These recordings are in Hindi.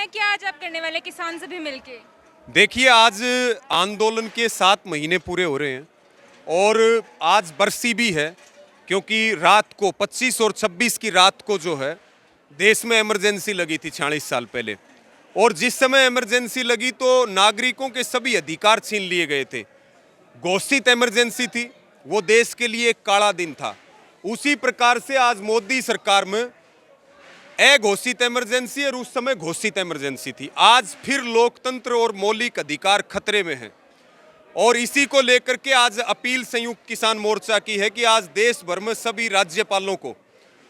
है, क्या आज आप करने वाले किसान सभी मिलके? देखिए, आज आंदोलन के 7 महीने पूरे हो रहे हैं और आज बरसी भी है, क्योंकि रात को 25 और 26 की रात को जो है देश में इमरजेंसी लगी थी 46 साल पहले। और जिस समय इमरजेंसी लगी तो नागरिकों के सभी अधिकार छीन लिए गए थे। घोषित इमरजेंसी थी, वो देश के लिए एक काला दिन था। उसी प्रकार से आज मोदी सरकार में अघोषित इमरजेंसी और उस समय घोषित इमरजेंसी थी। आज फिर लोकतंत्र और मौलिक अधिकार खतरे में हैं और इसी को लेकर के आज अपील संयुक्त किसान मोर्चा की है कि आज देश भर में सभी राज्यपालों को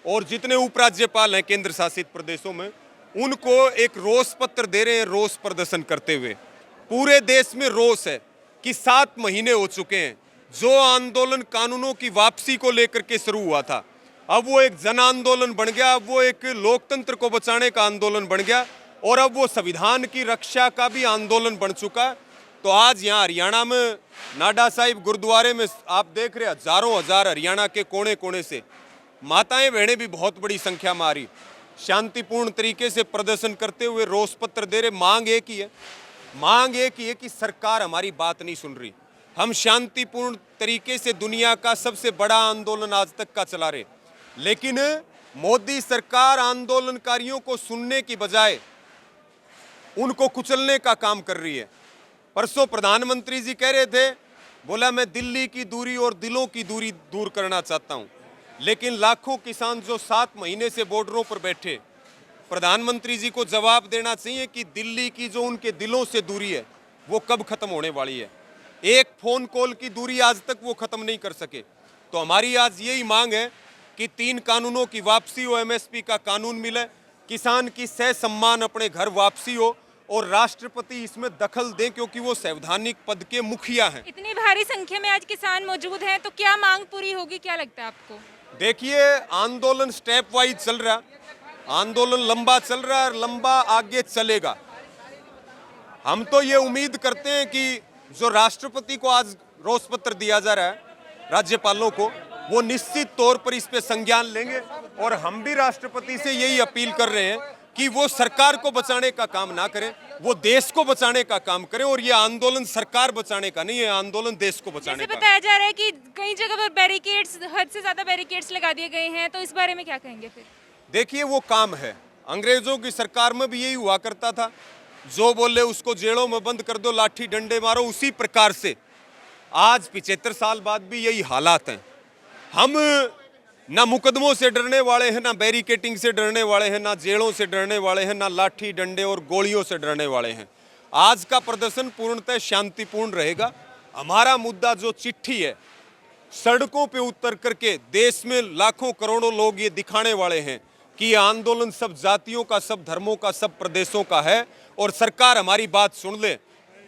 और जितने उपराज्यपाल हैं केंद्र शासित प्रदेशों में, उनको एक रोष पत्र दे रहे हैं, रोष प्रदर्शन करते हुए। पूरे देश में रोष है कि 7 महीने हो चुके हैं। जो आंदोलन कानूनों की वापसी को लेकर के शुरू हुआ था, अब वो एक जन आंदोलन बन गया, अब वो एक लोकतंत्र को बचाने का आंदोलन बन गया और अब वो संविधान की रक्षा का भी आंदोलन बन चुका है। तो आज यहाँ हरियाणा में नाडा साहिब गुरुद्वारे में आप देख रहे हैं हजारों हजार हरियाणा के कोने कोने से माताएं बहनें भी बहुत बड़ी संख्या में आ रही, शांतिपूर्ण तरीके से प्रदर्शन करते हुए रोष पत्र दे रहे। मांग एक ही है कि सरकार हमारी बात नहीं सुन रही। हम शांतिपूर्ण तरीके से दुनिया का सबसे बड़ा आंदोलन आज तक का चला रहे, लेकिन मोदी सरकार आंदोलनकारियों को सुनने की बजाय उनको कुचलने का काम कर रही है। परसों प्रधानमंत्री जी कह रहे थे, बोला मैं दिल्ली की दूरी और दिलों की दूरी दूर करना चाहता हूं, लेकिन लाखों किसान जो 7 महीने से बॉर्डरों पर बैठे, प्रधानमंत्री जी को जवाब देना चाहिए कि दिल्ली की जो उनके दिलों से दूरी है वो कब खत्म होने वाली है। एक फोन कॉल की दूरी आज तक वो खत्म नहीं कर सके। तो हमारी आज यही मांग है कि 3 कानूनों की वापसी हो, एमएसपी का कानून मिले, किसान की सह सम्मान अपने घर वापसी हो और राष्ट्रपति इसमें दखल दें, क्योंकि वो संवैधानिक पद के मुखिया हैं। इतनी भारी संख्या में आज किसान मौजूद हैं, तो क्या मांग पूरी होगी, क्या लगता है आपको? देखिए, आंदोलन स्टेप वाइज चल रहा है, आंदोलन लंबा चल रहा है और लंबा आगे चलेगा। हम तो ये उम्मीद करते हैं कि जो राष्ट्रपति को आज रोष पत्र दिया जा रहा है, राज्यपालों को, वो निश्चित तौर पर इस पे संज्ञान लेंगे और हम भी राष्ट्रपति से यही अपील कर रहे हैं कि वो सरकार को बचाने का काम ना करें, वो देश को बचाने का काम करें। और ये आंदोलन सरकार बचाने का नहीं है, आंदोलन देश को बचाने का। बताया जा रहा है कि कई जगह पर बैरिकेड्स, हद से ज्यादा बैरिकेड्स लगा दिए गए हैं, तो इस बारे में क्या कहेंगे फिर? देखिए, वो काम है, अंग्रेजों की सरकार में भी यही हुआ करता था, जो बोले उसको जेलों में बंद कर दो, लाठी डंडे मारो। उसी प्रकार से आज 75 साल बाद भी यही हालात हैं। हम ना मुकदमों से डरने वाले हैं, ना बैरिकेटिंग से डरने वाले हैं, ना जेलों से डरने वाले हैं, ना लाठी डंडे और गोलियों से डरने वाले हैं। आज का प्रदर्शन पूर्णतः शांतिपूर्ण रहेगा। हमारा मुद्दा जो चिट्ठी है, सड़कों पे उतर करके देश में लाखों करोड़ों लोग ये दिखाने वाले हैं कि ये आंदोलन सब जातियों का, सब धर्मों का, सब प्रदेशों का है और सरकार हमारी बात सुन ले।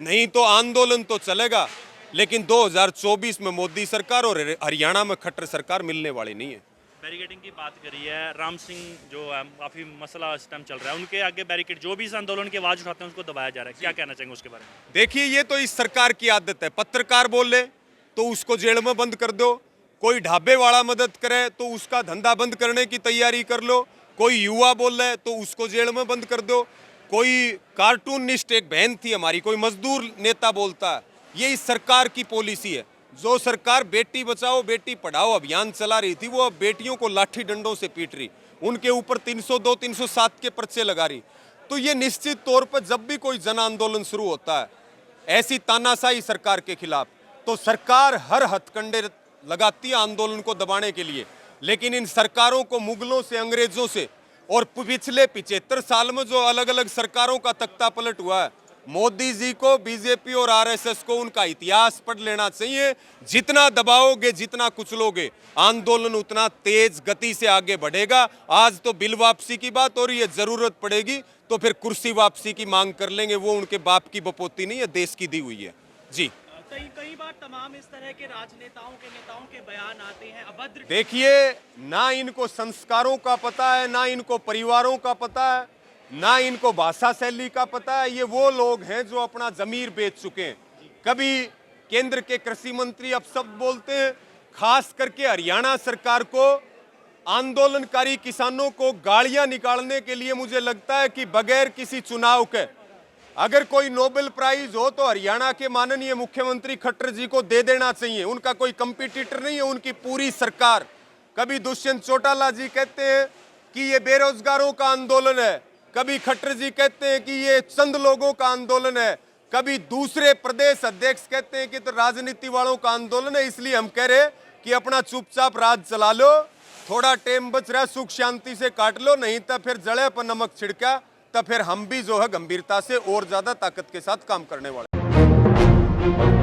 नहीं तो आंदोलन तो चलेगा, लेकिन 2024 में मोदी सरकार और हरियाणा में खट्टर सरकार मिलने वाली नहीं है। बैरिकेडिंग की बात करी है, राम सिंह जो काफी मसला इस टाइम चल रहा है, उनके आगे बैरिकेड, जो भी इस आंदोलन की आवाज उठाते हैं उसको दबाया जा रहा है, क्या कहना चाहेंगे उसके बारे में? देखिए, ये तो इस सरकार की आदत है, पत्रकार बोले तो उसको जेल में बंद कर दो, कोई ढाबे वाला मदद करे तो उसका धंधा बंद करने की तैयारी कर लो, कोई युवा बोल रहा है तो उसको जेल में बंद कर दो, कोई कार्टूनिस्ट, एक बहन थी हमारी, कोई मजदूर नेता बोलता है। ये इस सरकार की पॉलिसी है। जो सरकार बेटी बचाओ बेटी पढ़ाओ अभियान चला रही थी, वो अब बेटियों को लाठी डंडों से पीट रही, उनके ऊपर 302, 307 के पर्चे लगा रही। तो ये निश्चित तौर पर जब भी कोई जन आंदोलन शुरू होता है ऐसी तानाशाही सरकार के खिलाफ, तो सरकार हर हथकंडे लगाती है आंदोलन को दबाने के लिए। लेकिन इन सरकारों को मुगलों से, अंग्रेजों से और पिछले 75 साल में जो अलग अलग सरकारों का तख्ता पलट हुआ है, मोदी जी को, बीजेपी और आरएसएस को उनका इतिहास पढ़ लेना चाहिए। जितना दबाओगे, जितना कुचलोगे, आंदोलन उतना तेज गति से आगे बढ़ेगा। आज तो बिल वापसी की बात हो रही है, जरूरत पड़ेगी तो फिर कुर्सी वापसी की मांग कर लेंगे। वो उनके बाप की बपोती नहीं है, देश की दी हुई है। जी, कई बार तमाम इस तरह के राजनेताओं के बयान आते हैं अभद्र। देखिए, ना इनको संस्कारों का पता है, ना इनको परिवारों का पता है, ना इनको भाषा शैली का पता है। ये वो लोग हैं जो अपना जमीर बेच चुके हैं। कभी केंद्र के कृषि मंत्री अपशब्द बोलते हैं, खास करके हरियाणा सरकार को आंदोलनकारी किसानों को गालियां निकालने के लिए मुझे लगता है कि बगैर किसी चुनाव के अगर कोई नोबेल प्राइज हो तो हरियाणा के माननीय मुख्यमंत्री खट्टर जी को दे देना चाहिए। उनका कोई कंपटीटर नहीं है, उनकी पूरी सरकार। कभी दुष्यंत चौटाला जी कहते हैं कि ये बेरोजगारों का आंदोलन है, कभी खट्टर जी कहते हैं कि ये चंद लोगों का आंदोलन है, कभी दूसरे प्रदेश अध्यक्ष कहते हैं कि तो राजनीति वालों का आंदोलन है। इसलिए हम कह रहे कि अपना चुपचाप राज चला लो, थोड़ा टाइम बच रहा, सुख शांति से काट लो, नहीं तो फिर जड़े पर नमक छिड़का तो फिर हम भी जो है गंभीरता से और ज्यादा ताकत के साथ काम करने वाले।